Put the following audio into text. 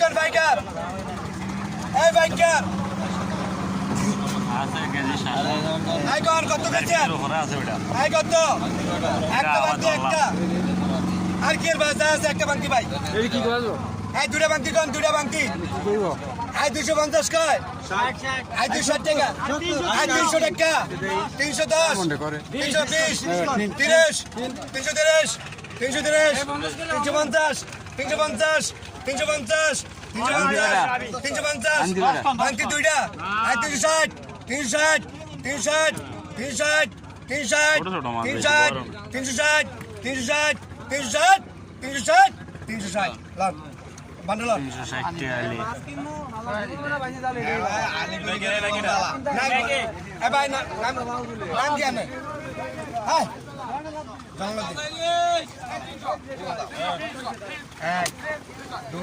কোন বাইকার এই বাইকার এই কোন কত বেচেন এই কত একটা বাংতি একটা আর কি বাজা আছে একটা বাংতি ভাই এই কি করবো এই দুটা বাংতি কোন দুটা বাংতি করবো এই 250 কয় 60 এই 260 টাকা এই 200 টাকা 310 320 30 330 330 350 350 350 350 বাংতি দুইটা এই 360 360 360 360 360 360 360 360 360 360 লাভ বান্ডল 360 টাকা আলি এ ভাই নাম কি আপনি হ্যাঁ জানলা